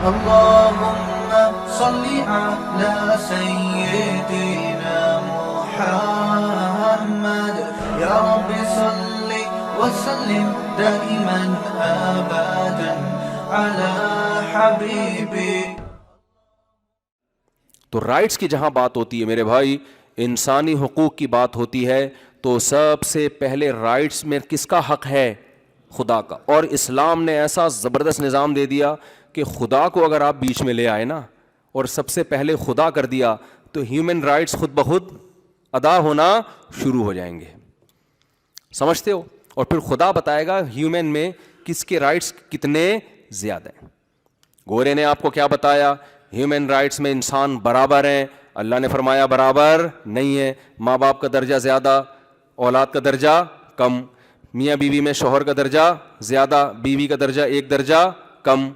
اللهم صل على سيدنا محمد يا رب صل وسلم دائما ابدا على حبيبي. تو رائٹس کی جہاں بات ہوتی ہے میرے بھائی, انسانی حقوق کی بات ہوتی ہے, تو سب سے پہلے رائٹس میں کس کا حق ہے؟ خدا کا. اور اسلام نے ایسا زبردست نظام دے دیا کہ خدا کو اگر آپ بیچ میں لے آئے نا اور سب سے پہلے خدا کر دیا تو ہیومن رائٹس خود بخود ادا ہونا شروع ہو جائیں گے. سمجھتے ہو؟ اور پھر خدا بتائے گا ہیومن میں کس کے رائٹس کتنے زیادہ ہیں. گورے نے آپ کو کیا بتایا؟ ہیومن رائٹس میں انسان برابر ہیں. اللہ نے فرمایا برابر نہیں ہے. ماں باپ کا درجہ زیادہ, اولاد کا درجہ کم. میاں بیوی میں شوہر کا درجہ زیادہ, بیوی کا درجہ ایک درجہ کم.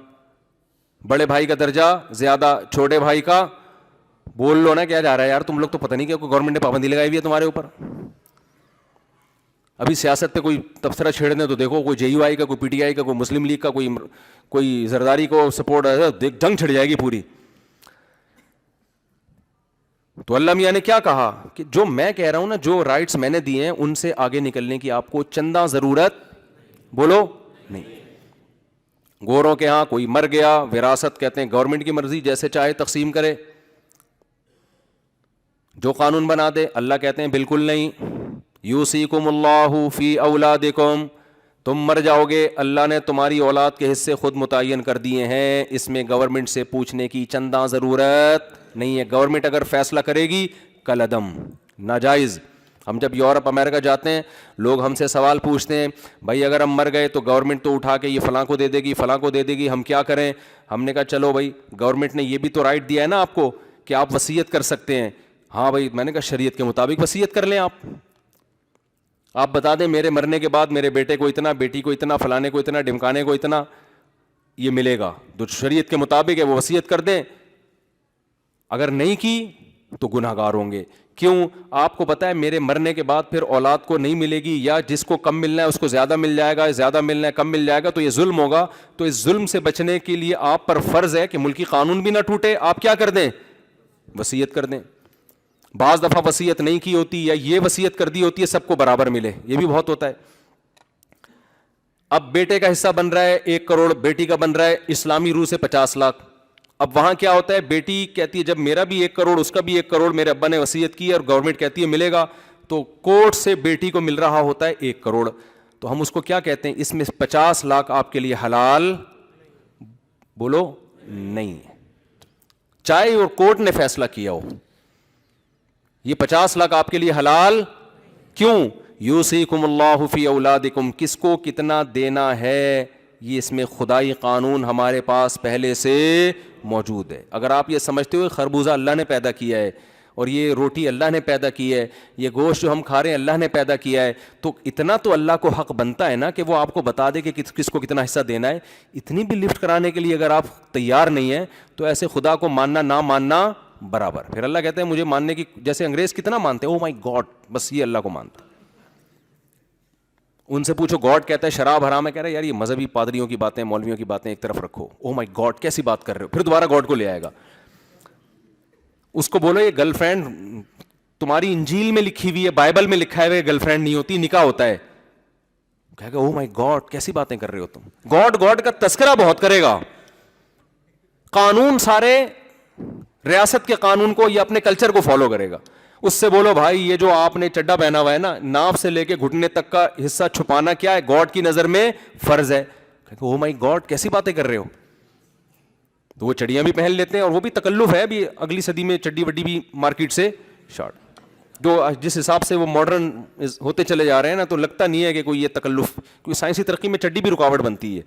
بڑے بھائی کا درجہ زیادہ, چھوٹے بھائی کا. بول لو نا کیا جا رہا ہے یار, تم لوگ تو پتہ نہیں کہ گورنمنٹ نے پابندی لگائی ہوئی ہے تمہارے اوپر. ابھی سیاست پہ کوئی تبصرہ چھیڑنے تو دیکھو, کوئی جے یو آئی کا, کوئی پی ٹی آئی کا, کوئی مسلم لیگ کا, کوئی زرداری کو سپورٹ ہے, دیکھ جنگ چھڑ جائے گی پوری. تو اللہ میاں نے کیا کہا کہ جو میں کہہ رہا ہوں نا, جو رائٹس میں نے دیے ہیں ان سے آگے نکلنے کی آپ کو چندہ ضرورت بولو نہیں. گوروں کے ہاں کوئی مر گیا, وراثت کہتے ہیں گورنمنٹ کی مرضی, جیسے چاہے تقسیم کرے, جو قانون بنا دے. اللہ کہتے ہیں بالکل نہیں. یوصیکم اللہ فی اولادکم, تم مر جاؤ گے, اللہ نے تمہاری اولاد کے حصے خود متعین کر دیے ہیں, اس میں گورنمنٹ سے پوچھنے کی چندہ ضرورت نہیں ہے. گورنمنٹ اگر فیصلہ کرے گی کالعدم, ناجائز. ہم جب یورپ امریکہ جاتے ہیں لوگ ہم سے سوال پوچھتے ہیں, بھائی اگر ہم مر گئے تو گورنمنٹ تو اٹھا کے یہ فلاں کو دے دے گی, فلاں کو دے دے گی, ہم کیا کریں؟ ہم نے کہا چلو بھائی گورنمنٹ نے یہ بھی تو رائٹ دیا ہے نا آپ کو کہ آپ وصیت کر سکتے ہیں. ہاں بھائی, میں نے کہا شریعت کے مطابق وصیت کر لیں. آپ بتا دیں میرے مرنے کے بعد میرے بیٹے کو اتنا, بیٹی کو اتنا, فلانے کو اتنا, ڈمکانے کو اتنا یہ ملے گا, جو شریعت کے مطابق ہے وہ وصیت کر دیں. اگر نہیں کی تو گناہ گار ہوں گے. کیوں؟ آپ کو پتا ہے میرے مرنے کے بعد پھر اولاد کو نہیں ملے گی, یا جس کو کم ملنا ہے اس کو زیادہ مل جائے گا, زیادہ ملنا ہے کم مل جائے گا, تو یہ ظلم ہوگا. تو اس ظلم سے بچنے کے لیے آپ پر فرض ہے کہ ملکی قانون بھی نہ ٹوٹے, آپ کیا کر دیں؟ وصیت کر دیں. بعض دفعہ وصیت نہیں کی ہوتی یا یہ وصیت کر دی ہوتی ہے سب کو برابر ملے, یہ بھی بہت ہوتا ہے. اب بیٹے کا حصہ بن رہا ہے 1 کروڑ, بیٹی کا بن رہا ہے اسلامی روح سے 50 لاکھ. اب وہاں کیا ہوتا ہے, بیٹی کہتی ہے جب میرا بھی 1 کروڑ, اس کا بھی 1 کروڑ, میرے ابا نے وصیت کی اور گورنمنٹ کہتی ہے ملے گا, تو کورٹ سے بیٹی کو مل رہا ہوتا ہے 1 کروڑ. تو ہم اس کو کیا کہتے ہیں, اس میں 50 لاکھ آپ کے لیے حلال بولو نہیں, چاہے اور کورٹ نے فیصلہ کیا ہو. یہ 50 لاکھ آپ کے لیے حلال کیوں؟ یوصیکم اللہ فی اولادکم, کس کو کتنا دینا ہے یہ اس میں خدائی قانون ہمارے پاس پہلے سے موجود ہے. اگر آپ یہ سمجھتے ہو خربوزہ اللہ نے پیدا کیا ہے اور یہ روٹی اللہ نے پیدا کی ہے, یہ گوشت جو ہم کھا رہے ہیں اللہ نے پیدا کیا ہے, تو اتنا تو اللہ کو حق بنتا ہے نا کہ وہ آپ کو بتا دے کہ کس کو کتنا حصہ دینا ہے. اتنی بھی لفٹ کرانے کے لیے اگر آپ تیار نہیں ہیں تو ایسے خدا کو ماننا نہ ماننا برابر. پھر اللہ کہتے ہیں مجھے ماننے کی, جیسے انگریز کتنا مانتے ہیں, او مائی گاڈ, بس یہ اللہ کو مانتا. ان سے پوچھو گاڈ کہتا ہے شراب حرام ہے, کہہ رہے یار یہ مذہبی پادریوں کی باتیں, مولویوں کی باتیں ایک طرف رکھو. او مائی گاڈ کیسی بات کر رہے ہو, پھر دوبارہ گاڈ کو لے آئے گا. اس کو بولو یہ گرل فرینڈ تمہاری انجیل میں لکھی ہوئی ہے, بائبل میں لکھا ہے گرل فرینڈ نہیں ہوتی, نکاح ہوتا ہے. کہے گا او مائی گاڈ کیسی باتیں کر رہے ہو تم. گاڈ کا تذکرہ بہت کرے گا, قانون سارے ریاست کے قانون کو یا اپنے کلچر کو فالو کرے گا. اس سے بولو بھائی یہ جو آپ نے چڈا پہنا ہوا ہے نا, ناف سے لے کے گھٹنے تک کا حصہ چھپانا کیا ہے, گاڈ کی نظر میں فرض ہے. او مائی گاڈ کیسی باتیں کر رہے ہو. تو وہ چڑیاں بھی پہن لیتے ہیں, اور وہ بھی تکلف ہے, بھی اگلی صدی میں چڈی وڈی بھی مارکیٹ سے شارٹ, جو جس حساب سے وہ ماڈرن ہوتے چلے جا رہے ہیں نا, تو لگتا نہیں ہے کہ کوئی یہ تکلف, کیونکہ سائنسی ترقی میں چڈی بھی رکاوٹ بنتی ہے.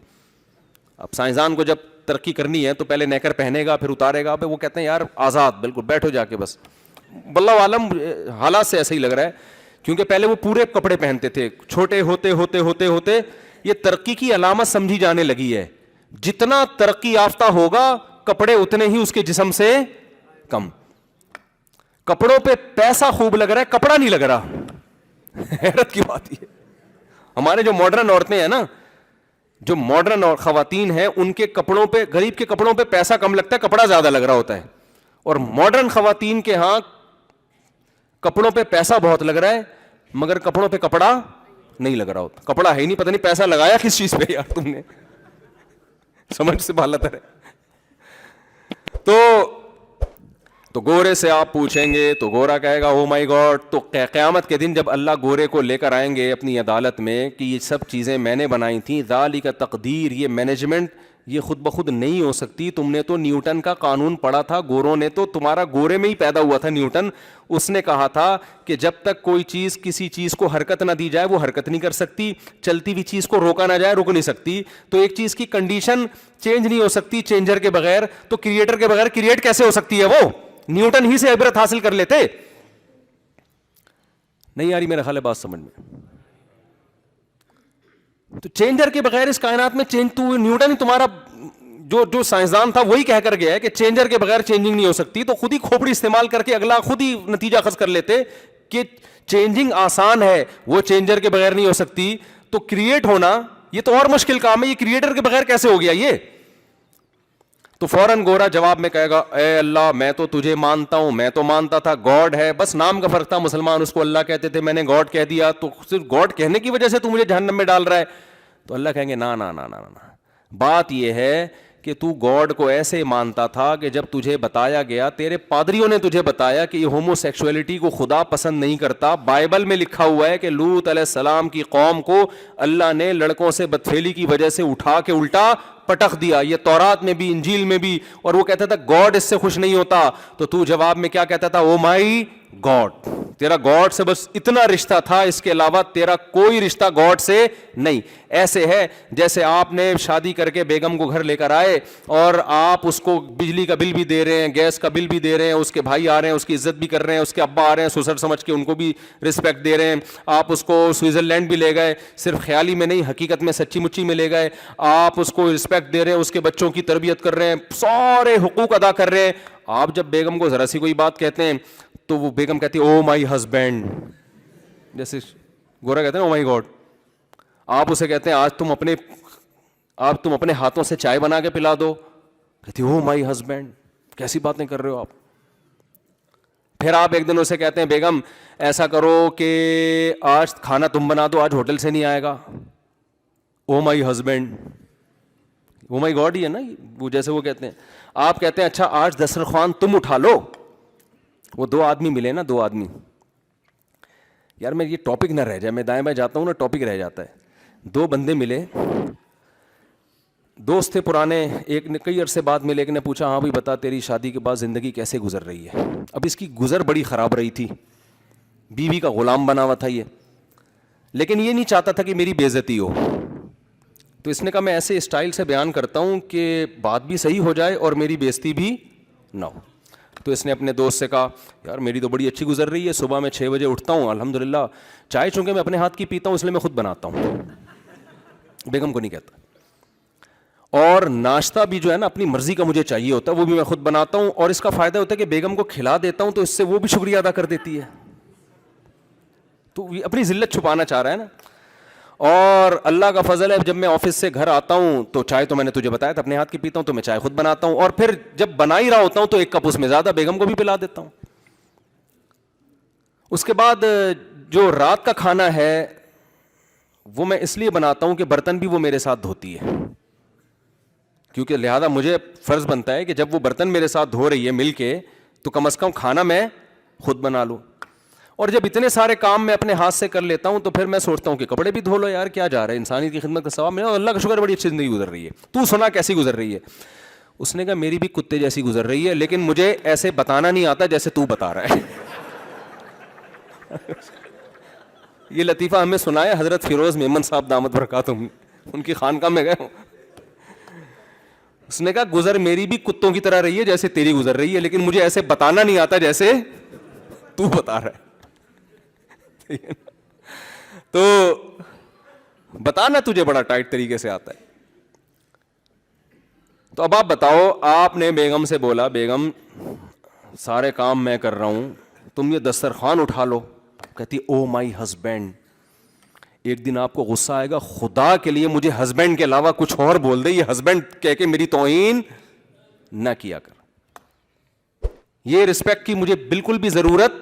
اب سائنسدان کو جب ترقی کرنی ہے تو پہلے نیکر پہنے گا پھر اتارے گا, پھر وہ کہتے ہیں یار آزاد بالکل بیٹھو جا کے بس. واللہ عالم حالات سے ایسا ہی لگ رہا ہے, کیونکہ پہلے وہ پورے کپڑے پہنتے تھے, چھوٹے ہوتے ہوتے ہوتے ہوتے یہ ترقی کی علامت سمجھی جانے لگی ہے. جتنا ترقی یافتہ ہوگا کپڑے اتنے ہی اس کے جسم سے کم. کپڑوں پہ پیسہ خوب لگ رہا ہے, کپڑا نہیں لگ رہا. حیرت کی بات یہ, ہمارے جو ماڈرن عورتیں ہیں نا جو ماڈرن اور خواتین ہیں ان کے کپڑوں پہ, غریب کے کپڑوں پہ پیسہ کم لگتا ہے, کپڑا زیادہ لگ رہا ہوتا ہے, اور ماڈرن خواتین کے ہاں کپڑوں پہ پیسہ بہت لگ رہا ہے مگر کپڑوں پہ کپڑا نہیں لگ رہا ہوتا. کپڑا ہے ہی نہیں, پتہ نہیں پیسہ لگایا کس چیز پہ یار تم نے, سمجھ سے بالا تر ہے. تو گورے سے آپ پوچھیں گے تو گورا کہے گا او مائی گاڈ. تو قیامت کے دن جب اللہ گورے کو لے کر آئیں گے اپنی عدالت میں کہ یہ سب چیزیں میں نے بنائی تھیں, ذالک تقدیر, یہ مینجمنٹ یہ خود بخود نہیں ہو سکتی, تم نے تو نیوٹن کا قانون پڑھا تھا, گوروں نے تو, تمہارا گورے میں ہی پیدا ہوا تھا نیوٹن, اس نے کہا تھا کہ جب تک کوئی چیز کسی چیز کو حرکت نہ دی جائے وہ حرکت نہیں کر سکتی, چلتی ہوئی چیز کو روکا نہ جائے رک نہیں سکتی. تو ایک چیز کی کنڈیشن چینج نہیں ہو سکتی چینجر کے بغیر, تو کریٹر کے بغیر کریٹ کیسے ہو سکتی ہے؟ وہ نیوٹن ہی سے عبرت حاصل کر لیتے. نہیں آ رہی میرا خیال ہے بات سمجھ میں؟ تو چینجر کے بغیر اس کائنات میں چینج, تو نیوٹن ہی تمہارا جو سائنسدان تھا وہی کہہ کر گیا ہے کہ چینجر کے بغیر چینجنگ نہیں ہو سکتی. تو خود ہی کھوپڑی استعمال کر کے اگلا خود ہی نتیجہ اخذ کر لیتے کہ چینجنگ آسان ہے, وہ چینجر کے بغیر نہیں ہو سکتی, تو کریٹ ہونا یہ تو اور مشکل کام ہے, یہ کریٹر کے بغیر کیسے ہو گیا یہ؟ تو فوراً گورا جواب میں کہے گا اے اللہ میں تو تجھے مانتا ہوں, میں تو مانتا تھا گاڈ ہے, بس نام کا فرق تھا, مسلمان اس کو اللہ کہتے تھے, میں نے گاڈ کہہ دیا, تو صرف گاڈ کہنے کی وجہ سے تو مجھے جہنم میں ڈال رہا ہے. تو اللہ کہیں گے نا نا نا نا نا, بات یہ ہے کہ تو گاڈ کو ایسے مانتا تھا کہ جب تجھے بتایا گیا, تیرے پادریوں نے تجھے بتایا کہ یہ ہومو سیکسولیٹی کو خدا پسند نہیں کرتا, بائبل میں لکھا ہوا ہے کہ لوط علیہ السلام کی قوم کو اللہ نے لڑکوں سے بدفعلی کی وجہ سے اٹھا کے الٹا پٹخ دیا, یہ تورات میں بھی انجیل میں بھی, اور وہ کہتا تھا گاڈ اس سے خوش نہیں ہوتا. تو جواب میں کیا کہتا تھا؟ او مائی گاڈ, تیرا گاڈ سے بس اتنا رشتہ تھا, اس کے علاوہ تیرا کوئی رشتہ گاڈ سے نہیں. ایسے ہے جیسے آپ نے شادی کر کے بیگم کو گھر لے کر آئے اور آپ اس کو بجلی کا بل بھی دے رہے ہیں, گیس کا بل بھی دے رہے ہیں, اس کے بھائی آ رہے ہیں اس کی عزت بھی کر رہے ہیں, اس کے ابا آ رہے ہیں سسر سمجھ کے ان کو بھی رسپیکٹ دے رہے ہیں, آپ اس کو سوئٹزرلینڈ بھی لے گئے, صرف خیالی میں نہیں حقیقت میں سچی مچی میں لے گئے, آپ اس کو رسپیکٹ دے رہے ہیں, اس کے بچوں کی تربیت کر رہے ہیں, سارے حقوق ادا کر رہے ہیں. آپ جب بیگم کو ذرا سی کوئی بات کہتے ہیں تو وہ بیگم کہتی ہے او مائی ہسبینڈ, جیسے گورا کہتے ہیں او مائی گاڈ. آپ اسے کہتے ہیں آج تم اپنے ہاتھوں سے چائے بنا کے پلا دو, کہتی او مائی ہسبینڈ, کیسی باتیں کر رہے ہو آپ. پھر آپ ایک دن اسے کہتے ہیں بیگم ایسا کرو کہ آج کھانا تم بنا دو, آج ہوٹل سے نہیں آئے گا, او my husband, O my God ہی ہے نا وہ, جیسے وہ کہتے ہیں. آپ کہتے ہیں اچھا آج دسترخوان تم اٹھا لو. وہ دو آدمی ملے نا, دو آدمی, یار میں یہ ٹاپک نہ رہ جائے, میں دائیں بائیں جاتا ہوں نا ٹاپک رہ جاتا ہے. دو بندے ملے, دوست تھے پرانے, ایک نے کئی عرصے بعد ملے, ایک نے پوچھا ہاں بھائی بتا تیری شادی کے بعد زندگی کیسے گزر رہی ہے. اب اس کی گزر بڑی خراب رہی تھی, بیوی کا غلام بنا ہوا تھا یہ, لیکن یہ نہیں چاہتا تھا کہ میری بے عزتی ہو. تو اس نے کہا میں ایسے اسٹائل سے بیان کرتا ہوں کہ بات بھی صحیح ہو جائے اور میری بے عزتی بھی نہ ہو. تو اس نے اپنے دوست سے کہا یار میری تو بڑی اچھی گزر رہی ہے, صبح میں 6 بجے اٹھتا ہوں الحمدللہ, چائے چونکہ میں اپنے ہاتھ کی پیتا ہوں اس لیے میں خود بناتا ہوں, بیگم کو نہیں کہتا, اور ناشتہ بھی جو ہے نا اپنی مرضی کا مجھے چاہیے ہوتا ہے, وہ بھی میں خود بناتا ہوں, اور اس کا فائدہ ہوتا ہے کہ بیگم کو کھلا دیتا ہوں تو اس سے وہ بھی شکریہ ادا کر دیتی ہے. تو اپنی ذلت چھپانا چاہ رہا ہے نا. اور اللہ کا فضل ہے جب میں آفس سے گھر آتا ہوں تو چائے تو میں نے تجھے بتایا تھا اپنے ہاتھ کی پیتا ہوں, تو میں چائے خود بناتا ہوں, اور پھر جب بنا ہی رہا ہوتا ہوں تو ایک کپ اس میں زیادہ بیگم کو بھی پلا دیتا ہوں. اس کے بعد جو رات کا کھانا ہے وہ میں اس لیے بناتا ہوں کہ برتن بھی وہ میرے ساتھ دھوتی ہے, کیونکہ لہذا مجھے فرض بنتا ہے کہ جب وہ برتن میرے ساتھ دھو رہی ہے مل کے تو کم از کم کھانا میں خود بنا لوں. اور جب اتنے سارے کام میں اپنے ہاتھ سے کر لیتا ہوں تو پھر میں سوچتا ہوں کہ کپڑے بھی دھو لو یار, کیا جا رہا ہے, انسانی کی خدمت کا ثواب میں, اللہ کا شکر بڑی اچھی زندگی گزر رہی ہے, تو سنا کیسی گزر رہی ہے. اس نے کہا میری بھی کتے جیسی گزر رہی ہے, لیکن مجھے ایسے بتانا نہیں آتا جیسے تو بتا رہا ہے. یہ لطیفہ ہمیں سنایا حضرت فیروز میمن صاحب دامت برکاتہم, ان کی خانقاہ میں گئے ہوں. اس نے کہا گزر میری بھی کتوں کی طرح رہی ہے جیسے تیری گزر رہی ہے, لیکن مجھے ایسے بتانا نہیں آتا جیسے تو بتا رہا ہے. تو بتانا تجھے بڑا ٹائٹ طریقے سے آتا ہے. تو اب آپ بتاؤ, آپ نے بیگم سے بولا بیگم سارے کام میں کر رہا ہوں, تم یہ دسترخوان اٹھا لو. کہتی او مائی ہسبینڈ, ایک دن آپ کو غصہ آئے گا, خدا کے لیے مجھے ہسبینڈ کے علاوہ کچھ اور بول دے, یہ ہسبینڈ کہہ کے میری توہین نہ کیا کر. یہ رسپیکٹ کی مجھے بالکل بھی ضرورت,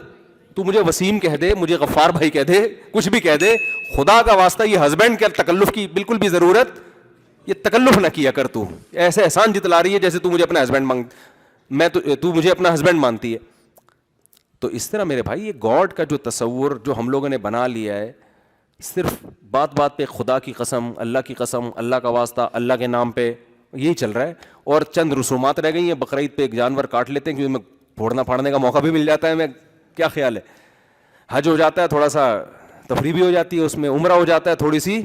تو مجھے وسیم کہہ دے, مجھے غفار بھائی کہہ دے, کچھ بھی کہہ دے, خدا کا واسطہ یہ ہسبینڈ کے تکلف کی بالکل بھی ضرورت, یہ تکلف نہ کیا کر. تو ایسے احسان جتلا رہی ہے جیسے تو مجھے اپنا ہسبینڈ تو مجھے اپنا ہسبینڈ مانتی ہے. تو اس طرح میرے بھائی یہ گاڈ کا جو تصور جو ہم لوگوں نے بنا لیا ہے, صرف بات بات پہ خدا کی قسم, اللہ کی قسم, اللہ کا واسطہ, اللہ کے نام پہ, یہی چل رہا ہے. اور چند رسومات رہ گئی ہیں, بقرعید پہ ایک جانور کاٹ لیتے ہیں کیونکہ میں پھوڑنا پھاڑنے کا موقع بھی مل جاتا ہے. میں کیا خیال ہے, حج ہو جاتا ہے, تھوڑا سا تفریح بھی ہو جاتی ہے اس میں, عمرہ ہو جاتا ہے, تھوڑی سی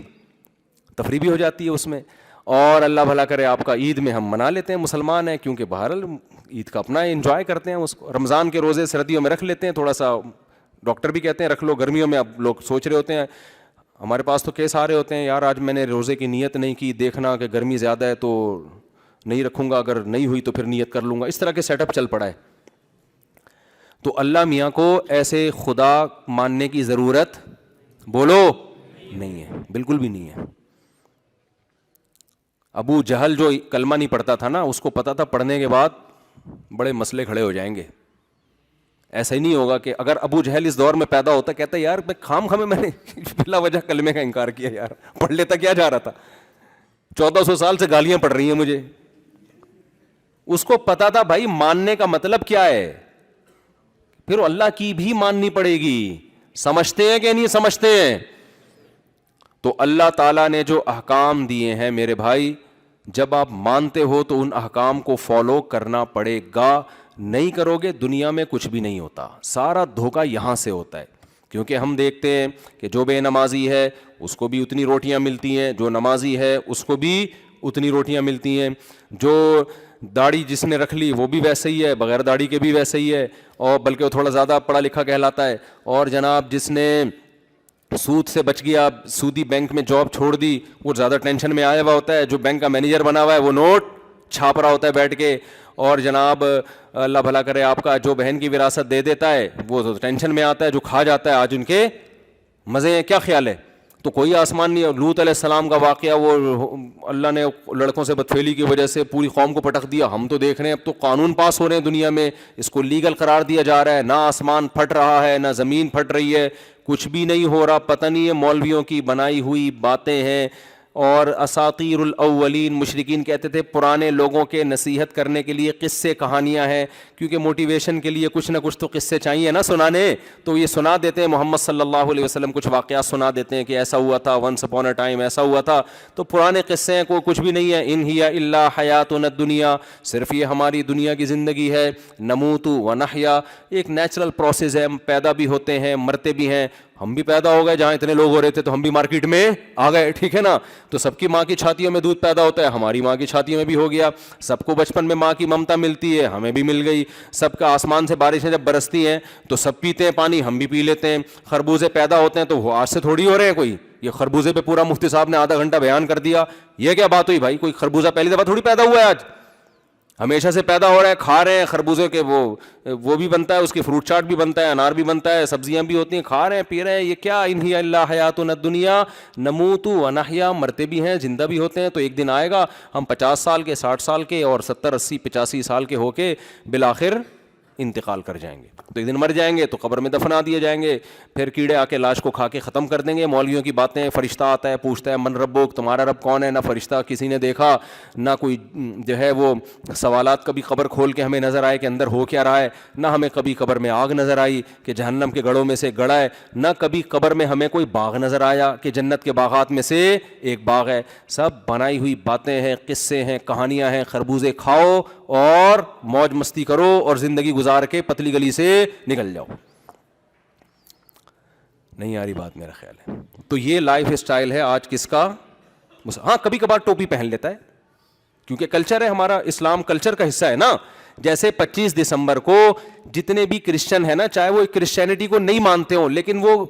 تفریح بھی ہو جاتی ہے اس میں, اور اللہ بھلا کرے آپ کا عید میں ہم منا لیتے ہیں, مسلمان ہیں, کیونکہ بہرحال عید کا اپنا انجوائے کرتے ہیں اس کو. رمضان کے روزے سردیوں میں رکھ لیتے ہیں, تھوڑا سا ڈاکٹر بھی کہتے ہیں رکھ لو, گرمیوں میں اب لوگ سوچ رہے ہوتے ہیں, ہمارے پاس تو کیس آ رہے ہوتے ہیں, یار آج میں نے روزے کی نیت نہیں کی, دیکھنا کہ گرمی زیادہ ہے تو نہیں رکھوں گا, اگر نہیں ہوئی تو پھر نیت کر لوں گا. اس طرح کے سیٹ اپ چل پڑا ہے. تو اللہ میاں کو ایسے خدا ماننے کی ضرورت بولو نہیں ہے, بالکل بھی نہیں ہے. ابو جہل جو کلمہ نہیں پڑھتا تھا نا, اس کو پتا تھا پڑھنے کے بعد بڑے مسئلے کھڑے ہو جائیں گے. ایسا ہی نہیں ہوگا کہ اگر ابو جہل اس دور میں پیدا ہوتا, کہتا یار میں خام خامے میں نے بلا وجہ کلمے کا انکار کیا, یار پڑھ لیتا کیا جا رہا تھا, 1400 سال سے گالیاں پڑ رہی ہیں مجھے. اس کو پتا تھا بھائی ماننے کا مطلب کیا ہے, پھر اللہ کی بھی ماننی پڑے گی. سمجھتے ہیں کہ نہیں سمجھتے ہیں؟ تو اللہ تعالیٰ نے جو احکام دیے ہیں میرے بھائی, جب آپ مانتے ہو تو ان احکام کو فالو کرنا پڑے گا. نہیں کرو گے دنیا میں کچھ بھی نہیں ہوتا, سارا دھوکہ یہاں سے ہوتا ہے. کیونکہ ہم دیکھتے ہیں کہ جو بے نمازی ہے اس کو بھی اتنی روٹیاں ملتی ہیں, جو نمازی ہے اس کو بھی اتنی روٹیاں ملتی ہیں, جو داڑھی جس نے رکھ لی وہ بھی ویسے ہی ہے, بغیر داڑھی کے بھی ویسے ہی ہے, اور بلکہ وہ تھوڑا زیادہ پڑھا لکھا کہلاتا ہے. اور جناب جس نے سود سے بچ گیا, سودی بینک میں جاب چھوڑ دی, وہ زیادہ ٹینشن میں آیا ہوا ہوتا ہے. جو بینک کا مینیجر بنا ہوا ہے وہ نوٹ چھاپ رہا ہوتا ہے بیٹھ کے. اور جناب اللہ بھلا کرے آپ کا جو بہن کی وراثت دے دیتا ہے وہ تو ٹینشن میں آتا ہے, جو کھا جاتا ہے آج ان کے مزے ہیں. کیا خیال ہے؟ تو کوئی آسمان نہیں. لوط علیہ السلام کا واقعہ, وہ اللہ نے لڑکوں سے بدفعلی کی وجہ سے پوری قوم کو پٹک دیا. ہم تو دیکھ رہے ہیں اب تو قانون پاس ہو رہے ہیں دنیا میں, اس کو لیگل قرار دیا جا رہا ہے. نہ آسمان پھٹ رہا ہے نہ زمین پھٹ رہی ہے, کچھ بھی نہیں ہو رہا. پتہ نہیں ہے مولویوں کی بنائی ہوئی باتیں ہیں. اور اساطیر الاولین, مشرکین کہتے تھے پرانے لوگوں کے نصیحت کرنے کے لیے قصے کہانیاں ہیں, کیونکہ موٹیویشن کے لیے کچھ نہ کچھ تو قصے چاہیے نا سنانے. تو یہ سنا دیتے ہیں, محمد صلی اللہ علیہ وسلم کچھ واقعات سنا دیتے ہیں کہ ایسا ہوا تھا, ونس اپون اے ٹائم ایسا ہوا تھا. تو پرانے قصے ہیں, کوئی کچھ بھی نہیں ہے. ان ہی الا حیاتنا الدنیا, صرف یہ ہماری دنیا کی زندگی ہے. نموت و نحیا, ایک نیچرل پروسیس ہے, ہم پیدا بھی ہوتے ہیں مرتے بھی ہیں. ہم بھی پیدا ہو گئے, جہاں اتنے لوگ ہو رہے تھے تو ہم بھی مارکیٹ میں آ گئے, ٹھیک ہے نا. تو سب کی ماں کی چھاتیوں میں دودھ پیدا ہوتا ہے, ہماری ماں کی چھاتیوں میں بھی ہو گیا. سب کو بچپن میں ماں کی ممتا ملتی ہے, ہمیں بھی مل گئی. سب کا آسمان سے بارشیں جب برستی ہیں تو سب پیتے ہیں پانی, ہم بھی پی لیتے ہیں. خربوزے پیدا ہوتے ہیں تو وہ آج سے تھوڑی ہو رہے ہیں. کوئی یہ خربوزے پہ پورا مفتی صاحب نے آدھا گھنٹہ بیان کر دیا, یہ کیا بات ہوئی بھائی؟ کوئی خربوزہ پہلی دفعہ تھوڑی پیدا ہوا ہے, آج ہمیشہ سے پیدا ہو رہا ہے. کھا رہے ہیں خربوزے کے, وہ بھی بنتا ہے, اس کی فروٹ چاٹ بھی بنتا ہے, انار بھی بنتا ہے, سبزیاں بھی ہوتی ہیں, کھا رہے ہیں پی رہے ہیں. یہ کیا ان ہی الا حیاتنا الدنیا نموت و نحیا, مرتے بھی ہیں زندہ بھی ہوتے ہیں. تو ایک دن آئے گا ہم 50 سال کے, 60 سال کے اور 70 80 85 سال کے ہو کے بالآخر انتقال کر جائیں گے. تو ایک دن مر جائیں گے تو قبر میں دفنا دیے جائیں گے, پھر کیڑے آ کے لاش کو کھا کے ختم کر دیں گے. مولویوں کی باتیں, فرشتہ آتا ہے پوچھتا ہے من ربک, تمہارا رب کون ہے؟ نہ فرشتہ کسی نے دیکھا, نہ کوئی جو ہے وہ سوالات کبھی قبر کھول کے ہمیں نظر آئے کہ اندر ہو کیا رہا ہے, نہ ہمیں کبھی قبر میں آگ نظر آئی کہ جہنم کے گڑھوں میں سے گڑھا ہے, نہ کبھی قبر میں ہمیں کوئی باغ نظر آیا کہ جنت کے باغات میں سے ایک باغ ہے. سب بنائی ہوئی باتیں ہیں, قصے ہیں, کہانیاں ہیں. خربوزے کھاؤ اور موج مستی کرو اور زندگی گزار کے پتلی گلی سے نکل جاؤ. نہیں آ رہی بات میرا خیال ہے. تو یہ لائف اسٹائل ہے آج کس کا؟ ہاں کبھی کبھار ٹوپی پہن لیتا ہے کیونکہ کلچر ہے ہمارا, اسلام کلچر کا حصہ ہے نا. جیسے 25 دسمبر کو جتنے بھی کرسچن ہیں نا, چاہے وہ کرسچینٹی کو نہیں مانتے ہوں, لیکن وہ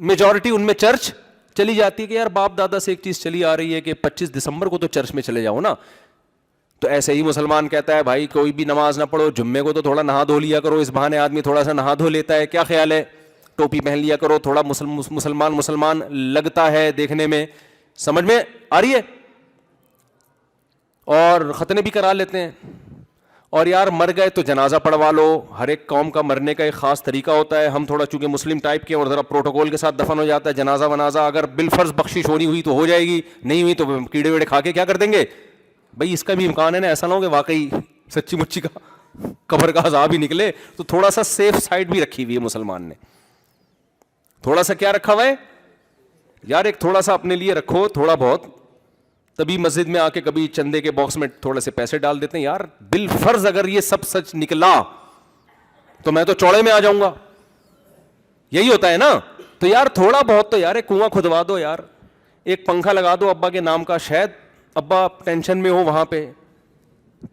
میجورٹی ان میں چرچ چلی جاتی ہے کہ یار باپ دادا سے ایک چیز چلی آ رہی ہے کہ 25 دسمبر کو تو چرچ میں چلے جاؤ نا. تو ایسے ہی مسلمان کہتا ہے بھائی کوئی بھی نماز نہ پڑھو, جمعے کو تو تھوڑا نہا دھو لیا کرو, اس بہانے آدمی تھوڑا سا نہا دھو لیتا ہے. کیا خیال ہے؟ ٹوپی پہن لیا کرو, تھوڑا مسلمان لگتا ہے دیکھنے میں, سمجھ میں آ رہی ہے, اور ختنے بھی کرا لیتے ہیں. اور یار مر گئے تو جنازہ پڑھوا لو, ہر ایک قوم کا مرنے کا ایک خاص طریقہ ہوتا ہے. ہم تھوڑا چونکہ مسلم ٹائپ کے اور ذرا پروٹوکول کے ساتھ دفن ہو جاتا ہے. جنازہ ونازہ اگر بالفرض بخشش ہونی ہوئی تو ہو جائے گی, نہیں ہوئی تو کیڑے ویڑے کھا کے کیا کر دیں گے بھائی. اس کا بھی امکان ہے نا, ایسا نہ ہو کہ واقعی سچی مچی کا قبر کا عذاب ہی نکلے. تو تھوڑا سا سیف سائڈ بھی رکھی ہوئی ہے مسلمان نے, تھوڑا سا کیا رکھا ہوا ہے یار, ایک تھوڑا سا اپنے لیے رکھو تھوڑا بہت. تبھی مسجد میں آ کے کبھی چندے کے باکس میں تھوڑے سے پیسے ڈال دیتے ہیں. یار بالفرض اگر یہ سب سچ نکلا تو میں تو چوڑے میں آ جاؤں گا, یہی ہوتا ہے نا. تو یار تھوڑا بہت تو یار ایک کنواں کھدوا دو یار, ایک پنکھا لگا دو ابا کے نام کا, شاید ابا ٹینشن میں ہو وہاں پہ,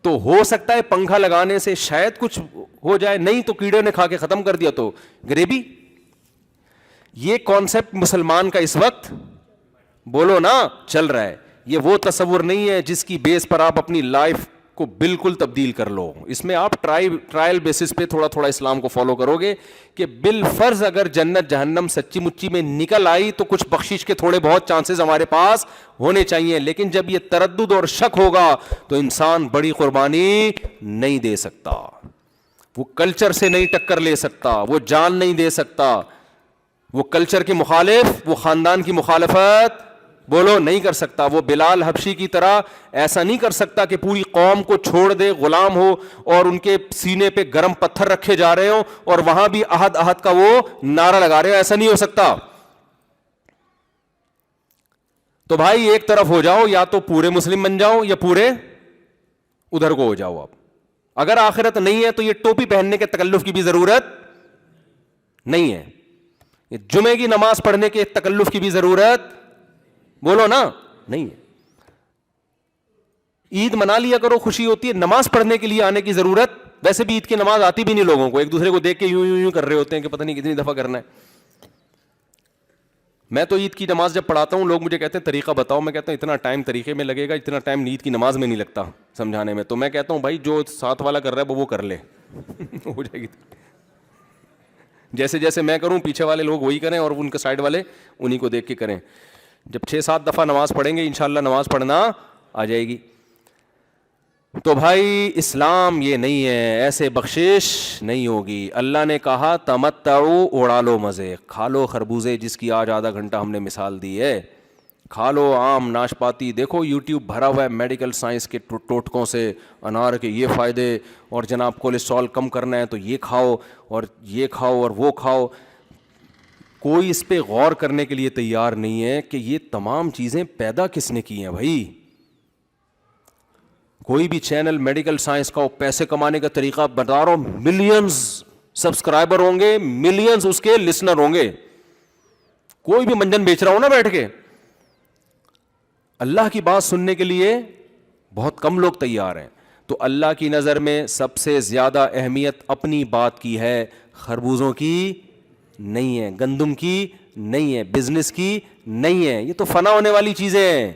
تو ہو سکتا ہے پنکھا لگانے سے شاید کچھ ہو جائے, نہیں تو کیڑے نے کھا کے ختم کر دیا تو گریبی. یہ کانسیپٹ مسلمان کا اس وقت بولو نا چل رہا ہے. یہ وہ تصور نہیں ہے جس کی بیس پر آپ اپنی لائف کو بالکل تبدیل کر لو. اس میں آپ ٹرائل بیسس پہ تھوڑا تھوڑا اسلام کو فالو کرو گے کہ بالفرض اگر جنت جہنم سچی مچی میں نکل آئی تو کچھ بخشش کے تھوڑے بہت چانسز ہمارے پاس ہونے چاہیے. لیکن جب یہ تردد اور شک ہوگا تو انسان بڑی قربانی نہیں دے سکتا, وہ کلچر سے نہیں ٹکر لے سکتا, وہ جان نہیں دے سکتا, وہ کلچر کے مخالف, وہ خاندان کی مخالفت بولو نہیں کر سکتا. وہ بلال حبشی کی طرح ایسا نہیں کر سکتا کہ پوری قوم کو چھوڑ دے, غلام ہو اور ان کے سینے پہ گرم پتھر رکھے جا رہے ہوں اور وہاں بھی احد احد کا وہ نعرہ لگا رہے ہو. ایسا نہیں ہو سکتا. تو بھائی ایک طرف ہو جاؤ, یا تو پورے مسلم بن جاؤ یا پورے ادھر کو ہو جاؤ. آپ اگر آخرت نہیں ہے تو یہ ٹوپی پہننے کے تکلف کی بھی ضرورت نہیں ہے, یہ جمعے کی نماز پڑھنے کے تکلف کی بھی ضرورت بولو نا نہیں ہے. عید منا لیا کرو, خوشی ہوتی ہے. نماز پڑھنے کے لیے آنے کی ضرورت, ویسے بھی عید کی نماز آتی بھی نہیں لوگوں کو, ایک دوسرے کو دیکھ کے یوں یوں یوں کر رہے ہوتے ہیں کہ پتہ نہیں کتنی دفعہ کرنا ہے. میں تو عید کی نماز جب پڑھاتا ہوں لوگ مجھے کہتے ہیں طریقہ بتاؤ, میں کہتا ہوں اتنا ٹائم طریقے میں لگے گا, اتنا ٹائم عید کی نماز میں نہیں لگتا سمجھانے میں. تو میں کہتا ہوں بھائی جو ساتھ والا کر رہا ہے وہ کر لے ہو جائے گی. جیسے جیسے میں کروں پیچھے والے لوگ وہی کریں اور ان کے سائڈ والے انہیں کو دیکھ کے کریں. جب 6-7 دفعہ نماز پڑھیں گے انشاءاللہ نماز پڑھنا آ جائے گی. تو بھائی اسلام یہ نہیں ہے, ایسے بخشش نہیں ہوگی. اللہ نے کہا تمتعوا, اڑا لو مزے, کھا لو خربوزے جس کی آج آدھا گھنٹہ ہم نے مثال دی ہے, کھا لو آم ناشپاتی. دیکھو یوٹیوب بھرا ہوا ہے میڈیکل سائنس کے ٹوٹکوں سے, انار کے یہ فائدے, اور جناب کولیسٹرول کم کرنا ہے تو یہ کھاؤ اور یہ کھاؤ اور وہ کھاؤ. کوئی اس پہ غور کرنے کے لیے تیار نہیں ہے کہ یہ تمام چیزیں پیدا کس نے کی ہیں بھائی. کوئی بھی چینل میڈیکل سائنس کا پیسے کمانے کا طریقہ بتا رہا ہوں, ملینز سبسکرائبر ہوں گے, ملینز اس کے لسنر ہوں گے. کوئی بھی منجن بیچ رہا ہوں نا بیٹھ کے, اللہ کی بات سننے کے لیے بہت کم لوگ تیار ہیں. تو اللہ کی نظر میں سب سے زیادہ اہمیت اپنی بات کی ہے, خربوزوں کی نہیں ہے, گندم کی نہیں ہے, بزنس کی نہیں ہے. یہ تو فنا ہونے والی چیزیں ہیں.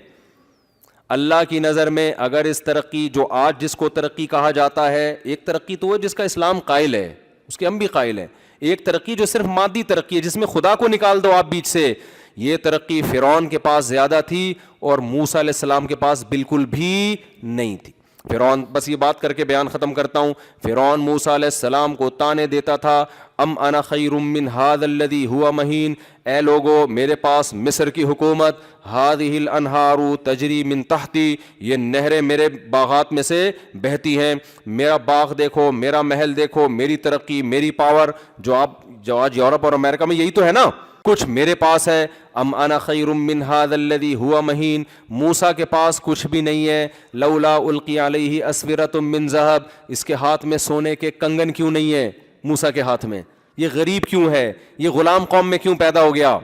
اللہ کی نظر میں اگر اس ترقی جو آج جس کو ترقی کہا جاتا ہے, ایک ترقی تو وہ جس کا اسلام قائل ہے, اس کے ہم بھی قائل ہیں. ایک ترقی جو صرف مادی ترقی ہے جس میں خدا کو نکال دو آپ بیچ سے. یہ ترقی فرعون کے پاس زیادہ تھی اور موسیٰ علیہ السلام کے پاس بالکل بھی نہیں تھی. فرعون, بس یہ بات کر کے بیان ختم کرتا ہوں, فرعون موسیٰ علیہ السلام کو تانے دیتا تھا, ام انا خیر من ھذا الذی ھوا مہین, اے لوگو میرے پاس مصر کی حکومت, ھذہ الانہار تجری من تحتی, یہ نہریں میرے باغات میں سے بہتی ہیں, میرا باغ دیکھو, میرا محل دیکھو, میری ترقی, میری پاور. جو آج یورپ اور امریکہ میں یہی تو ہے نا, کچھ میرے پاس ہے. ام انا خیر من ھذا الذی ھوا مہین, موسیٰ کے پاس کچھ بھی نہیں ہے. لولا القی علیہ اسورۃ من ذہب, اس کے ہاتھ میں سونے کے کنگن کیوں نہیں ہے موسیٰ کے ہاتھ میں؟ یہ غریب کیوں ہے؟ یہ غلام قوم میں کیوں پیدا ہو گیا؟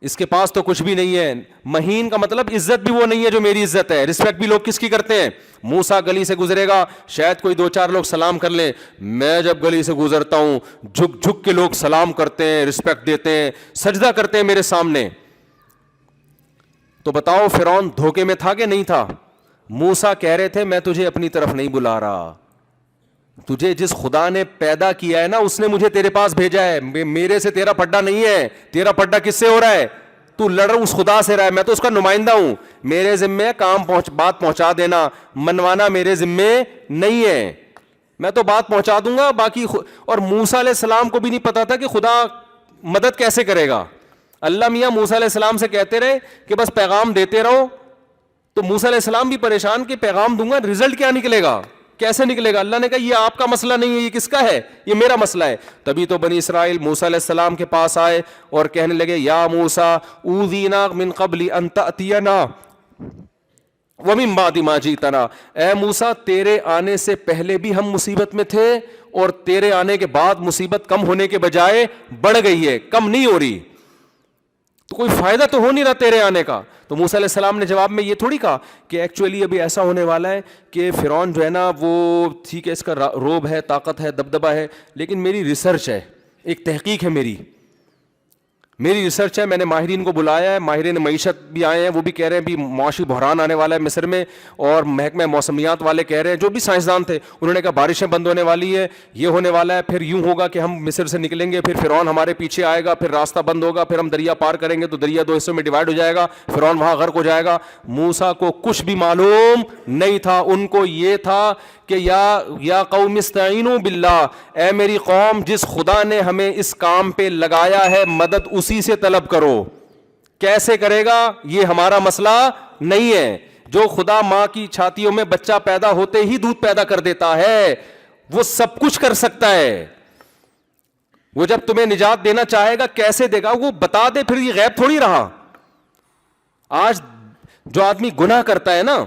اس کے پاس تو کچھ بھی نہیں ہے. مہین کا مطلب عزت بھی وہ نہیں ہے جو میری عزت ہے. رسپیکٹ بھی لوگ کس کی کرتے ہیں؟ موسیٰ گلی سے گزرے گا, شاید کوئی 2-4 لوگ سلام کر لیں. میں جب گلی سے گزرتا ہوں جھک جھک کے لوگ سلام کرتے ہیں, رسپیکٹ دیتے ہیں, سجدہ کرتے ہیں میرے سامنے. تو بتاؤ فرعون دھوکے میں تھا کہ نہیں تھا؟ موسیٰ کہہ رہے تھے میں تجھے اپنی طرف نہیں بلا رہا, تجھے جس خدا نے پیدا کیا ہے نا اس نے مجھے تیرے پاس بھیجا ہے, میرے سے تیرا پڈا نہیں ہے. تیرا پڈا کس سے ہو رہا ہے؟ تو لڑ اس خدا سے رہا ہے, میں تو اس کا نمائندہ ہوں. میرے ذمے کام بات پہنچا دینا, منوانا میرے ذمے نہیں ہے, میں تو بات پہنچا دوں گا باقی. اور موسیٰ علیہ السلام کو بھی نہیں پتا تھا کہ خدا مدد کیسے کرے گا. اللہ میاں موسیٰ علیہ السلام سے کہتے رہے کہ بس پیغام دیتے رہو, تو موسیٰ علیہ السلام بھی پریشان کہ پیغام دوں گا رزلٹ کیا نکلے گا, کیسے نکلے گا. اللہ نے کہا یہ آپ کا مسئلہ نہیں ہے, یہ کس کا ہے, یہ میرا مسئلہ ہے. تبھی تو بنی اسرائیل موسیٰ علیہ السلام کے پاس آئے اور کہنے لگے یا موسیٰ اوذینا من قبل ان تأتینا ومن بعد ما جئتنا, اے موسیٰ تیرے آنے سے پہلے بھی ہم مصیبت میں تھے اور تیرے آنے کے بعد مصیبت کم ہونے کے بجائے بڑھ گئی ہے, کم نہیں ہو رہی. تو کوئی فائدہ تو ہو نہیں رہا تیرے آنے کا. تو موسیٰ علیہ السلام نے جواب میں یہ تھوڑی کہا کہ ایکچولی ابھی ایسا ہونے والا ہے کہ فرعون جو ہے نا وہ ٹھیک ہے, اس کا روب ہے, طاقت ہے, دبدبہ ہے, لیکن میری ریسرچ ہے, ایک تحقیق ہے, میری ریسرچ ہے. میں نے ماہرین کو بلایا ہے, ماہرین معیشت بھی آئے ہیں, وہ بھی کہہ رہے ہیں بھی معاشی بحران آنے والا ہے مصر میں, اور محکمہ موسمیات والے کہہ رہے ہیں, جو بھی سائنسدان تھے انہوں نے کہا بارشیں بند ہونے والی ہے, یہ ہونے والا ہے, پھر یوں ہوگا کہ ہم مصر سے نکلیں گے, پھر فرعون ہمارے پیچھے آئے گا, پھر راستہ بند ہوگا, پھر ہم دریا پار کریں گے تو دریا دو حصوں میں ڈیوائڈ ہو جائے گا, فرعون وہاں غرق ہو جائے گا. موسیٰ کو کچھ بھی معلوم نہیں تھا, ان کو یہ تھا کہ یا قوم استعینوا باللہ, اے میری قوم جس خدا نے ہمیں اس کام پہ لگایا ہے مدد اسی سے طلب کرو. کیسے کرے گا یہ ہمارا مسئلہ نہیں ہے. جو خدا ماں کی چھاتیوں میں بچہ پیدا ہوتے ہی دودھ پیدا کر دیتا ہے وہ سب کچھ کر سکتا ہے. وہ جب تمہیں نجات دینا چاہے گا کیسے دے گا وہ بتا دے, پھر یہ غیب تھوڑی رہا. آج جو آدمی گناہ کرتا ہے نا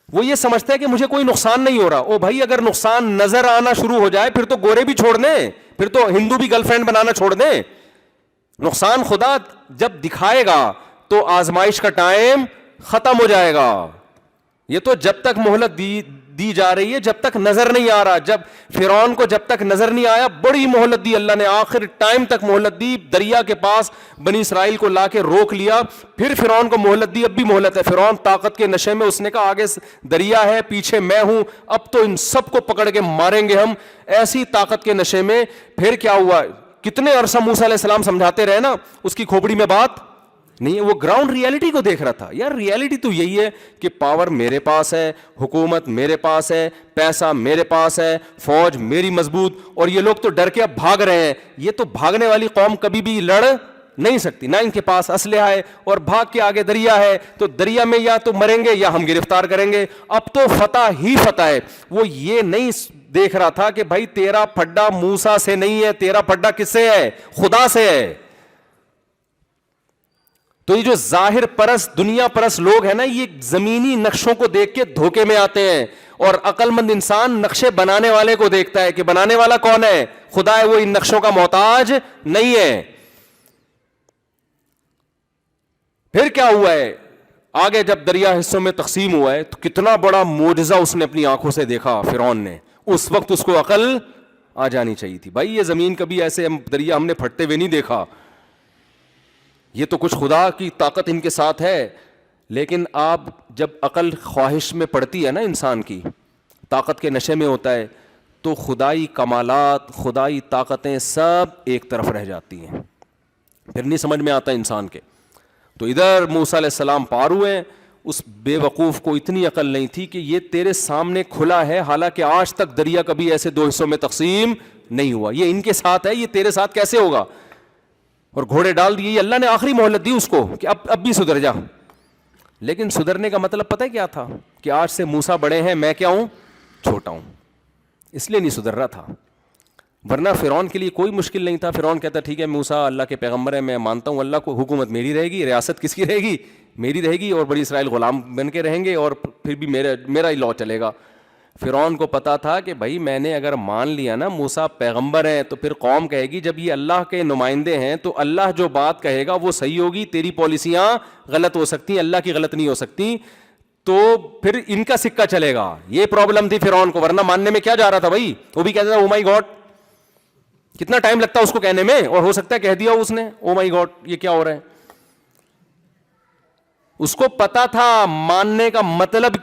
وہ یہ سمجھتا ہے کہ مجھے کوئی نقصان نہیں ہو رہا. او بھائی اگر نقصان نظر آنا شروع ہو جائے پھر تو گورے بھی چھوڑ دیں, پھر تو ہندو بھی گرل فرینڈ بنانا چھوڑ دیں. نقصان خدا جب دکھائے گا تو آزمائش کا ٹائم ختم ہو جائے گا. یہ تو جب تک مہلت دی جا رہی ہے جب تک نظر نہیں آ رہا. جب فرعون کو جب تک نظر نہیں آیا بڑی مہلت دی اللہ نے, آخر ٹائم تک مہلت دی. دریا کے پاس بنی اسرائیل کو لا کے روک لیا, پھر فرعون کو مہلت دی, اب بھی مہلت ہے. فرعون طاقت کے نشے میں, اس نے کہا آگے دریا ہے پیچھے میں ہوں, اب تو ان سب کو پکڑ کے ماریں گے ہم, ایسی طاقت کے نشے میں. پھر کیا ہوا, کتنے عرصہ موسیٰ علیہ السلام سمجھاتے رہے نا, اس کی کھوپڑی میں بات نہیں ہے. وہ گراؤنڈ ریالٹی کو دیکھ رہا تھا. یار ریالٹی تو یہی ہے کہ پاور میرے پاس ہے, حکومت میرے پاس ہے, پیسہ میرے پاس ہے, فوج میری مضبوط, اور یہ لوگ تو ڈر کے اب بھاگ رہے ہیں. یہ تو بھاگنے والی قوم کبھی بھی لڑ نہیں سکتی, نہ ان کے پاس اسلحہ ہے, اور بھاگ کے آگے دریا ہے, تو دریا میں یا تو مریں گے یا ہم گرفتار کریں گے. اب تو فتح ہی فتح ہے. وہ یہ نہیں دیکھ رہا تھا کہ بھائی تیرا پھڈا موسیٰ سے نہیں ہے, تیرا پھڈا کس سے ہے, خدا سے ہے. تو یہ جو ظاہر پرست دنیا پرست لوگ ہیں نا, یہ زمینی نقشوں کو دیکھ کے دھوکے میں آتے ہیں, اور عقل مند انسان نقشے بنانے والے کو دیکھتا ہے کہ بنانے والا کون ہے, خدا ہے, وہ ان نقشوں کا محتاج نہیں ہے. پھر کیا ہوا ہے آگے, جب دریا حصوں میں تقسیم ہوا ہے تو کتنا بڑا معجزہ اس نے اپنی آنکھوں سے دیکھا فرعون نے. اس وقت اس کو عقل آ جانی چاہیے تھی. بھائی یہ زمین کبھی ایسے دریا ہم نے پھٹتے ہوئے نہیں دیکھا, یہ تو کچھ خدا کی طاقت ان کے ساتھ ہے. لیکن آپ جب عقل خواہش میں پڑتی ہے نا, انسان کی طاقت کے نشے میں ہوتا ہے, تو خدائی کمالات خدائی طاقتیں سب ایک طرف رہ جاتی ہیں, پھر نہیں سمجھ میں آتا انسان کے. تو ادھر موسیٰ علیہ السلام پار ہوئے, اس بے وقوف کو اتنی عقل نہیں تھی کہ یہ تیرے سامنے کھلا ہے, حالانکہ آج تک دریا کبھی ایسے دو حصوں میں تقسیم نہیں ہوا. یہ ان کے ساتھ ہے, یہ تیرے ساتھ کیسے ہوگا, اور گھوڑے ڈال دیے. اللہ نے آخری مہلت دی اس کو کہ اب بھی سدھر جا. لیکن سدھرنے کا مطلب پتہ ہے کیا تھا, کہ آج سے موسیٰ بڑے ہیں, میں کیا ہوں, چھوٹا ہوں, اس لیے نہیں سدھر رہا تھا. ورنہ فرعون کے لیے کوئی مشکل نہیں تھا. فرعون کہتا ٹھیک ہے موسیٰ اللہ کے پیغمبر ہے, میں مانتا ہوں اللہ کو, حکومت میری رہے گی, ریاست کس کی رہے گی, میری رہے گی, اور بنی اسرائیل غلام بن کے رہیں گے, اور پھر بھی میرا ہی لا چلے گا. فرعون کو پتا تھا کہ بھائی میں نے اگر مان لیا نا موسیٰ پیغمبر ہیں, تو پھر قوم کہے گی جب یہ اللہ کے نمائندے ہیں تو اللہ جو بات کہے گا وہ صحیح ہوگی, تیری پالیسیاں غلط ہو سکتی ہیں, اللہ کی غلط نہیں ہو سکتی, تو پھر ان کا سکہ چلے گا. یہ پرابلم تھی فرعون کو, ورنہ ماننے میں کیا جا رہا تھا بھائی. وہ بھی کہتا تھا او مائی گاڈ, کتنا ٹائم لگتا ہے اس کو کہنے میں, اور ہو سکتا ہے کہہ دیا اس نے او مائی گاڈ یہ کیا ہو رہا ہے. اس کو پتا تھا ماننے کا مطلب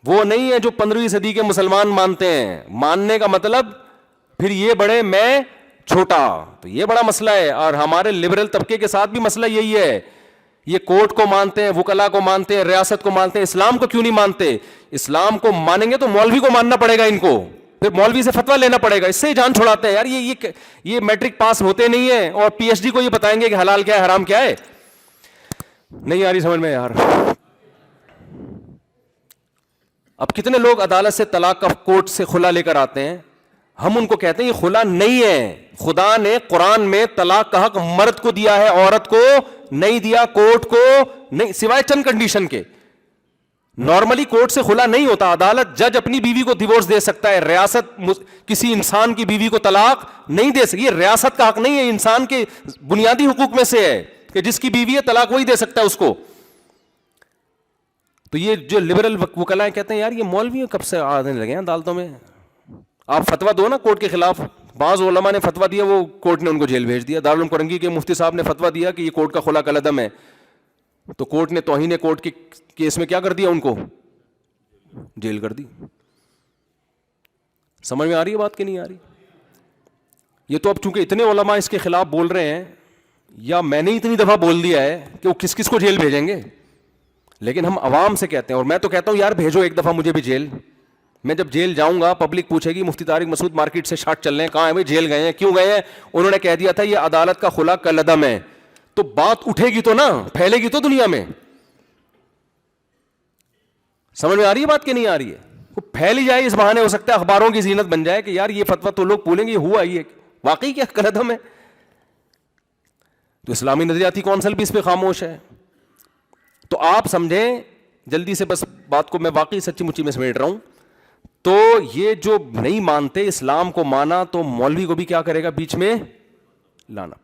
وہ نہیں ہے جو 15ویں صدی کے مسلمان مانتے ہیں. ماننے کا مطلب پھر یہ بڑے میں چھوٹا, تو یہ بڑا مسئلہ ہے. اور ہمارے لبرل طبقے کے ساتھ بھی مسئلہ یہی ہے, یہ کورٹ کو مانتے ہیں, وکلا کو مانتے ہیں, ریاست کو مانتے ہیں, اسلام کو کیوں نہیں مانتے؟ اسلام کو مانیں گے تو مولوی کو ماننا پڑے گا ان کو, پھر مولوی سے فتویٰ لینا پڑے گا, اس سے ہی جان چھڑاتے ہیں یار. یہ میٹرک پاس ہوتے نہیں ہیں اور پی ایچ ڈی کو یہ بتائیں گے کہ حلال کیا ہے حرام کیا ہے. نہیں آ رہی سمجھ میں یار. اب کتنے لوگ عدالت سے طلاق کا کورٹ سے خلا لے کر آتے ہیں, ہم ان کو کہتے ہیں یہ خلا نہیں ہے, خدا نے قرآن میں طلاق کا حق مرد کو دیا ہے, عورت کو نہیں دیا, کورٹ کو نہیں, سوائے چند کنڈیشن کے. نارملی کورٹ سے خلا نہیں ہوتا, عدالت جج اپنی بیوی کو ڈیورس دے سکتا ہے, ریاست کسی انسان کی بیوی کو طلاق نہیں دے سکتی. یہ ریاست کا حق نہیں ہے, انسان کے بنیادی حقوق میں سے ہے کہ جس کی بیوی ہے طلاق وہی دے سکتا ہے اس کو. تو یہ جو لبرل وکلاء کہتے ہیں یار یہ مولوی کب سے آنے لگے ہیں عدالتوں میں, آپ فتویٰ دو نا کورٹ کے خلاف. بعض علماء نے فتویٰ دیا, وہ کورٹ نے ان کو جیل بھیج دیا. دارالعلوم کرنگی کے مفتی صاحب نے فتویٰ دیا کہ یہ کورٹ کا خلا کالعدم ہے, تو کورٹ نے توہین کورٹ کے کیس میں کیا کر دیا, ان کو جیل کر دی. سمجھ میں آ رہی ہے بات کہ نہیں آ رہی؟ یہ تو اب چونکہ اتنے علماء اس کے خلاف بول رہے ہیں, یا میں نے اتنی دفعہ بول دیا ہے کہ وہ کس کس کو جیل بھیجیں گے, لیکن ہم عوام سے کہتے ہیں, اور میں تو کہتا ہوں یار بھیجو ایک دفعہ مجھے بھی جیل. میں جب جیل جاؤں گا پبلک پوچھے گی مفتی طارق مسعود مارکیٹ سے شارٹ چل رہے ہیں, کہاں ہیں بھائی, جیل گئے ہیں, کیوں گئے ہیں؟ انہوں نے کہہ دیا تھا یہ عدالت کا خلا کالعدم ہے. تو بات اٹھے گی تو نا, پھیلے گی تو دنیا میں. سمجھ میں آ رہی ہے بات کہ نہیں آ رہی ہے؟ وہ پھیل ہی جائے, اس بہانے ہو سکتا ہے اخباروں کی زینت بن جائے کہ یار یہ فتویٰ تو لوگ بولیں گے یہ ہوا ہی ہے, واقعی کیا کالعدم ہے. تو اسلامی نظریاتی کونسل بھی اس پہ خاموش ہے. تو آپ سمجھیں جلدی سے, بس بات کو میں واقعی سچی مچی میں سمیٹ رہا ہوں. تو یہ جو نہیں مانتے اسلام کو مانا, تو مولوی کو بھی کیا کرے گا بیچ میں لانا.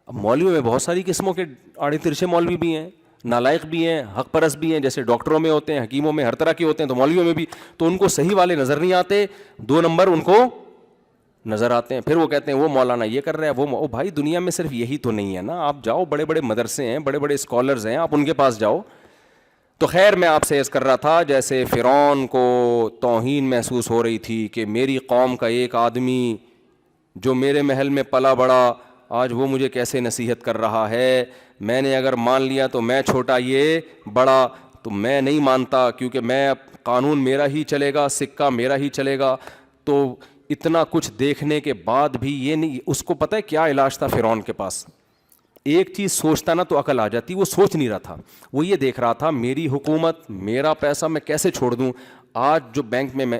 اب مولوی میں بہت ساری قسموں کے آڑے ترچے مولوی بھی ہیں, نالائق بھی ہیں, حق پرست بھی ہیں, جیسے ڈاکٹروں میں ہوتے ہیں, حکیموں میں, ہر طرح کے ہوتے ہیں, تو مولویوں میں بھی. تو ان کو صحیح والے نظر نہیں آتے, 2 نمبر ان کو نظر آتے ہیں. پھر وہ کہتے ہیں وہ مولانا یہ کر رہا ہے, وہ بھائی دنیا میں صرف یہی تو نہیں ہے نا, آپ جاؤ بڑے بڑے مدرسے ہیں, بڑے بڑے اسکالرز ہیں, آپ ان کے پاس جاؤ. تو خیر میں آپ سے عرض کر رہا تھا, جیسے فرعون کو توہین محسوس ہو رہی تھی کہ میری قوم کا ایک آدمی جو میرے محل میں پلا بڑا, آج وہ مجھے کیسے نصیحت کر رہا ہے, میں نے اگر مان لیا تو میں چھوٹا یہ بڑا. تو میں نہیں مانتا, کیونکہ میں قانون میرا ہی چلے گا, سکہ میرا ہی چلے گا. تو اتنا کچھ دیکھنے کے بعد بھی یہ نہیں, اس کو پتہ ہے کیا علاج تھا فرعون کے پاس؟ ایک چیز سوچتا نا تو عقل آ جاتی, وہ سوچ نہیں رہا تھا, وہ یہ دیکھ رہا تھا میری حکومت, میرا پیسہ میں کیسے چھوڑ دوں. آج جو بینک میں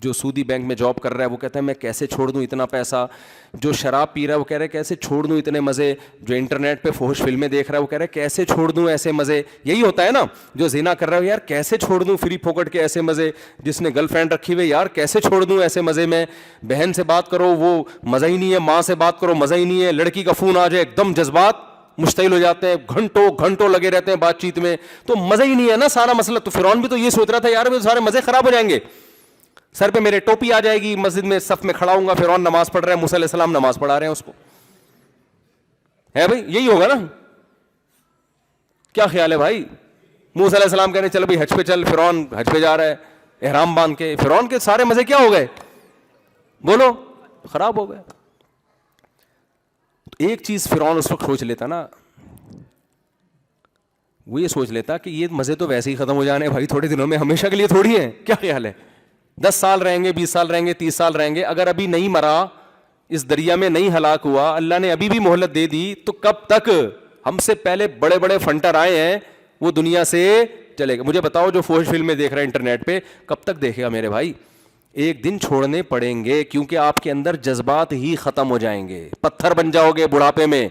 جو سودی بینک میں جاب کر رہا ہے وہ کہتا ہے میں کیسے چھوڑ دوں اتنا پیسہ. جو شراب پی رہا ہے وہ کہہ رہا ہے کیسے چھوڑ دوں اتنے مزے. جو انٹرنیٹ پہ فحش فلمیں دیکھ رہا ہے وہ کہہ رہا ہے کیسے چھوڑ دوں ایسے مزے. یہی ہوتا ہے نا, جو زنا کر رہا ہے یار کیسے چھوڑ دوں فری پھوکٹ کے ایسے مزے. جس نے گرل فرینڈ رکھی ہوئی یار کیسے چھوڑ دوں ایسے مزے میں. بہن سے بات کرو وہ مزہ ہی نہیں ہے, ماں سے بات کرو مزہ ہی نہیں ہے, لڑکی کا فون آ جائے ایک دم جذبات مشتعل ہو جاتے ہیں, گھنٹوں گھنٹوں لگے رہتے ہیں بات چیت میں, تو مزہ ہی نہیں ہے نا سارا مسئلہ. تو فرعون بھی تو یہ سوچ رہا تھا یار سارے مزے خراب ہو جائیں گے, سر پہ میرے ٹوپی آ جائے گی, مسجد میں صف میں کھڑا ہوں گا, فرعون نماز پڑھ رہے ہیں, موسیٰ علیہ السلام نماز پڑھا رہے ہیں اس کو, ہے بھائی یہی ہوگا نا. کیا خیال ہے بھائی؟ موسیٰ علیہ السلام کہہ رہے ہیں چل بھائی حج پہ چل, فرعون حج پہ جا رہا ہے احرام باندھ کے, فرعون کے سارے مزے کیا ہو گئے بولو, خراب ہو گئے. ایک چیز فرعون اس وقت سوچ لیتا نا, وہ یہ سوچ لیتا کہ یہ مزے تو ویسے ہی ختم ہو جانے بھائی تھوڑے دنوں میں, ہمیشہ کے لیے تھوڑی ہیں. کیا خیال ہے 10 سال رہیں گے, 20 سال رہیں گے, 30 سال رہیں گے, اگر ابھی نہیں مرا, اس دریا میں نہیں ہلاک ہوا, اللہ نے ابھی بھی مہلت دے دی, تو کب تک؟ ہم سے پہلے بڑے بڑے فنٹر آئے ہیں, وہ دنیا سے چلے گا. مجھے بتاؤ جو فوج فلمیں دیکھ رہے ہیں انٹرنیٹ پہ, کب تک دیکھے گا میرے بھائی؟ ایک دن چھوڑنے پڑیں گے, کیونکہ آپ کے اندر جذبات ہی ختم ہو جائیں گے, پتھر بن جاؤ گے بڑھاپے میں.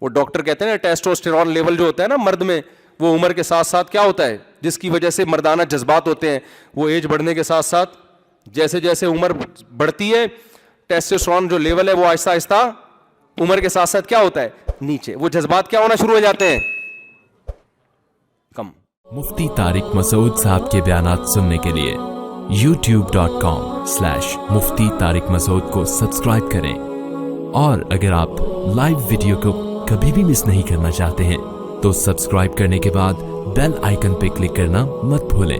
وہ ڈاکٹر کہتے ہیں نا ٹیسٹوسٹیرون لیول جو ہوتا ہے نا مرد میں, وہ عمر کے ساتھ ساتھ کیا ہوتا ہے جس کی وجہ سے مردانہ جذبات ہوتے ہیں, وہ ایج بڑھنے کے ساتھ ساتھ جیسے جیسے عمر بڑھتی ہے ٹیسٹوسٹیرون جو لیول ہے وہ آہستہ آہستہ عمر کے ساتھ ساتھ کیا ہوتا ہے نیچے, وہ جذبات کیا ہونا شروع ہو جاتے ہیں کم. مفتی طارق مسعود صاحب کے بیانات سننے کے لیے youtube.com/مفتی طارق مسعود کو سبسکرائب کریں, اور اگر آپ لائیو ویڈیو کو کبھی بھی مس نہیں کرنا چاہتے ہیں تو سبسکرائب کرنے کے بعد بیل آئیکن پہ کلک کرنا مت بھولیں.